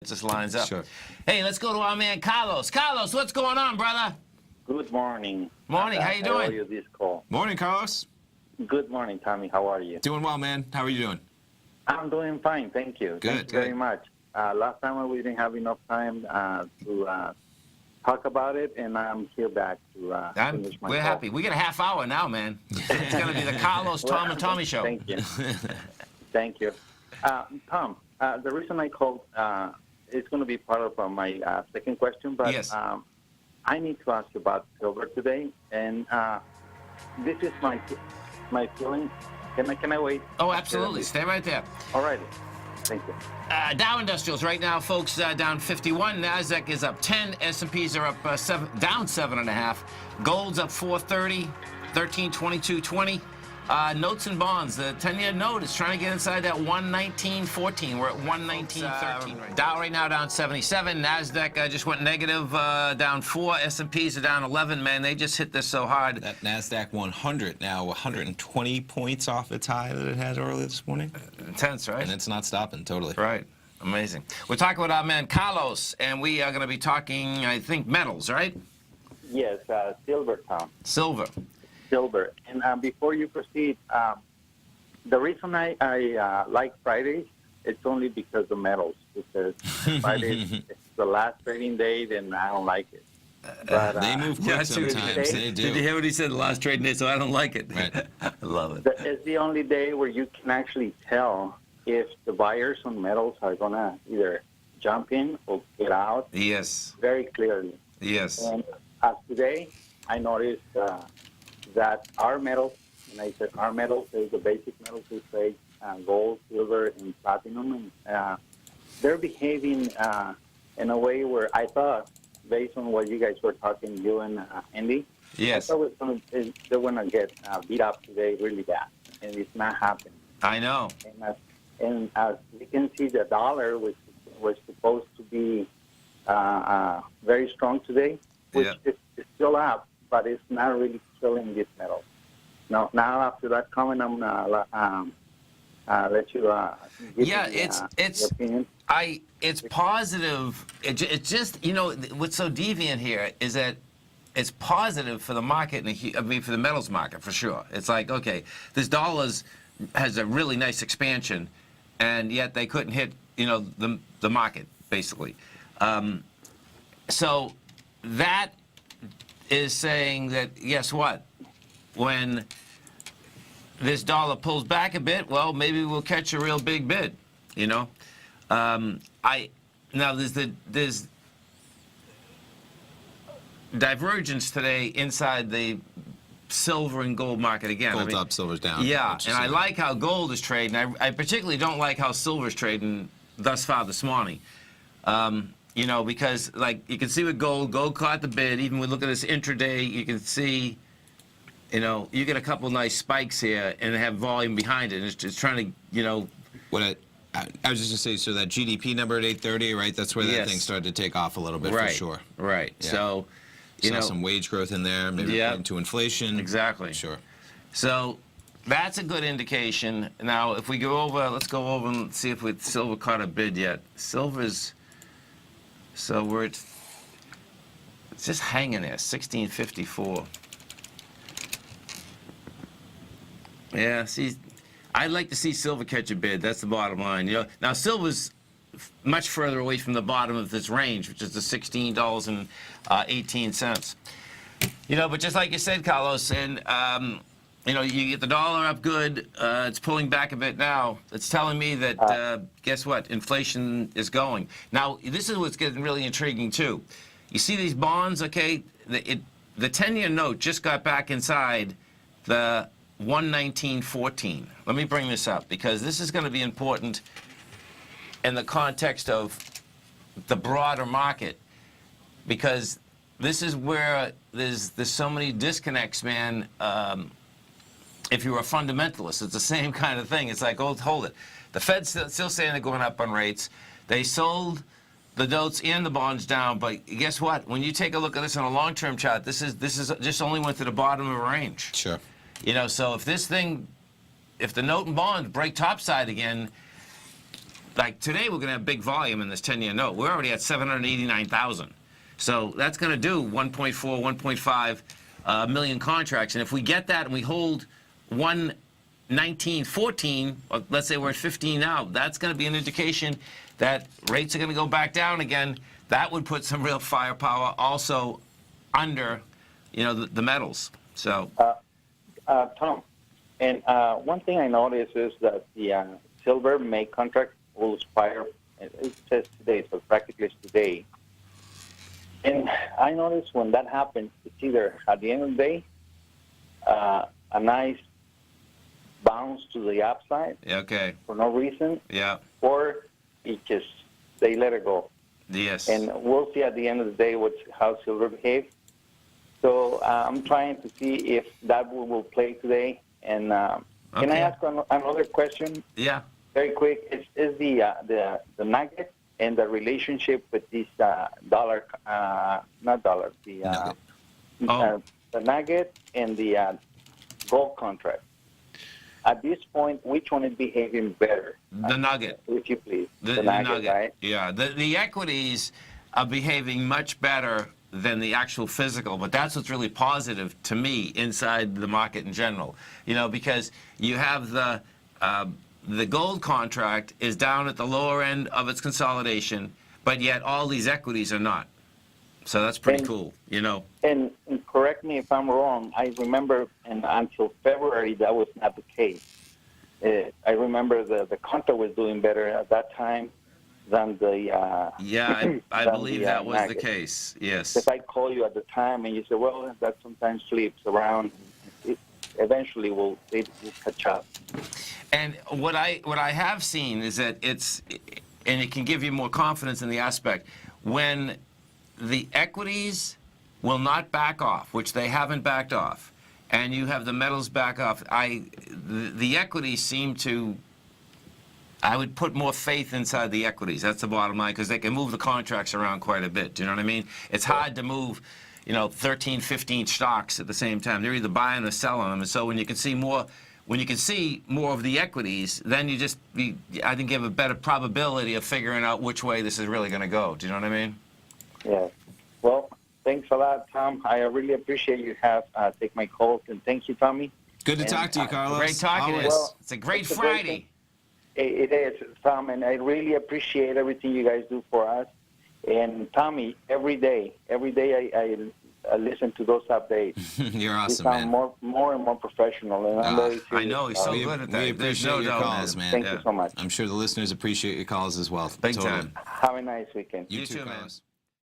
Just lines up. Sure. Hey, let's go to our man Carlos. Carlos, what's going on, brother? Good morning. Morning. How you doing? I owe you this call. Morning, Carlos. Good morning, Tommy. How are you? Doing well, man. How are you doing? I'm doing fine, thank you. Good, Thank you very much. Last time we didn't have enough time to talk about it, and I'm here back to finish my We're call. happy. We got a half hour now, man. It's going to be the Carlos, Tom, and Tommy show. Thank you. Thank you. Tom, the reason I called is going to be part of my second question, but Yes. I need to ask you about silver today, and this is my feeling. Can I wait? Oh, absolutely. Stay right there. All righty. Thank you. Dow Industrials right now, folks, down 51. NASDAQ is up 10. S&Ps are up down 7.5. Gold's up 430, 1322.20. Notes and bonds. The 10-year note is trying to get inside that 119.14. We're at 119.13 right now. Dow right now down 77. NASDAQ just went negative, down 4. S&Ps are down 11. Man, they just hit this so hard. That NASDAQ 100 now 120 points off its high that it had earlier this morning. Intense, right? And it's not stopping, totally. Right. Amazing. We're talking with our man Carlos, and we are going to be talking, I think, metals, right? Yes, silver, Tom. Silver. Silver. And before you proceed, the reason I like Fridays, it's only because of metals. Because Fridays is the last trading day, then I don't like it. But, they move quick sometimes. They do. Did you hear what he said? The last trading day, so I don't like it. Right. I love it. It's the only day where you can actually tell if the buyers on metals are going to either jump in or get out Yes. very clearly. Yes. And as today, I noticed that our metals, and I said our metals, is the basic metals we trade, gold, silver, and platinum, and they're behaving in a way where I thought, based on what you guys were talking, you and Andy, Yes. I thought they're going to get beat up today really bad, and it's not happening. I know. And as you can see, the dollar, which was supposed to be very strong today, which is still up, but it's not really killing this metal. Now after that comment, I'm gonna let you give Yeah, me, it's your opinion. It's positive. It's just, you know, what's so deviant here is that it's positive for the market, I mean, for the metals market, for sure. It's like, okay, this dollar's has a really nice expansion, and yet they couldn't hit, you know, the market, basically. So that is saying that, guess what? When this dollar pulls back a bit, well, maybe we'll catch a real big bid, you know? Now there's divergence today inside the silver and gold market again. Gold's up, silver's down. Yeah, and I like how gold is trading. I particularly don't like how silver's trading thus far this morning. You know, because like you can see with gold caught the bid. Even when we look at this intraday, you can see, you know, you get a couple nice spikes here and they have volume behind it. And it's trying to, you know. What I was just gonna say, so that GDP number at 8:30, right? That's where that thing started to take off a little bit, for sure. Right. Yeah. So, you know, some wage growth in there, maybe into inflation. Exactly. Sure. So that's a good indication. Now, if we go over, let's go over and see if silver caught a bid yet. Silver's, so it's just hanging there, 1654. Yeah, see, I'd like to see silver catch a bid. That's the bottom line. You know, now silver's much further away from the bottom of this range, which is the $16.18. You know, but just like you said, Carlos, and you know, you get the dollar up good. It's pulling back a bit now. It's telling me that guess what? Inflation is going. Now, this is what's getting really intriguing too. You see these bonds, okay? The 10-year note just got back inside the 119.14. Let me bring this up because this is going to be important in the context of the broader market, because this is where there's so many disconnects, man. If you're a fundamentalist, it's the same kind of thing. It's like, oh, hold it. The Fed's still saying they're going up on rates. They sold the notes and the bonds down, but guess what? When you take a look at this on a long-term chart, this is just only went to the bottom of a range. Sure. You know, so if the note and bonds break topside again, like today we're going to have big volume in this 10-year note. We're already at 789,000. So that's going to do 1.4, 1.5 million contracts. And if we get that and we hold 119, 14, or let's say we're at 15 now, that's going to be an indication that rates are going to go back down again. That would put some real firepower also under, you know, the metals. So, Tom, and one thing I noticed is that the silver May contract will expire. It says today, so practically it's today. And I noticed when that happens, it's either at the end of the day, a nice bounce to the upside okay, for no reason, yeah, or it just they let it go. yes. And we'll see at the end of the day how silver behaves. So I'm trying to see if that will play today. And can I ask another question? Yeah. Very quick. Is the nugget and the relationship with this dollar, not dollar, the nugget and the gold contract. At this point, which one is behaving better? The nugget. If you please. The nugget, right? yeah. The equities are behaving much better than the actual physical, but that's what's really positive to me inside the market in general. You know, because you have the gold contract is down at the lower end of its consolidation, but yet all these equities are not. So that's pretty cool, you know. And correct me if I'm wrong, I remember until February that was not the case. I remember the contract was doing better at that time than the... yeah, I believe that was nugget. the case, yes. If I call you at the time and you say, well, that sometimes slips around, eventually it will catch up. And what I have seen is that and it can give you more confidence in the aspect, when the equities will not back off, which they haven't backed off, and you have the metals back off, the equities seem to, I would put more faith inside the equities. That's the bottom line, because they can move the contracts around quite a bit. Do you know what I mean? It's hard to move, you know, 13, 15 stocks at the same time. They're either buying or selling them. And so when you can see more of the equities, then I think you have a better probability of figuring out which way this is really going to go. Do you know what I mean? Yeah. Well, thanks a lot, Tom. I really appreciate you take my calls, and thank you, Tommy. Good to talk to you, Carlos. Great talking to you. Well, It's a great it's a Friday. It is, Tom, and I really appreciate everything you guys do for us. And Tommy, every day I listen to those updates. You're You awesome, sound man. more and more professional, and I'm very serious. I know, he's so We good at that. we There's appreciate no your doubt, calls, man. Thank you so much. I'm sure the listeners appreciate your calls as well. Big Totally. time. Have a nice weekend. You You too, too, man. Carlos.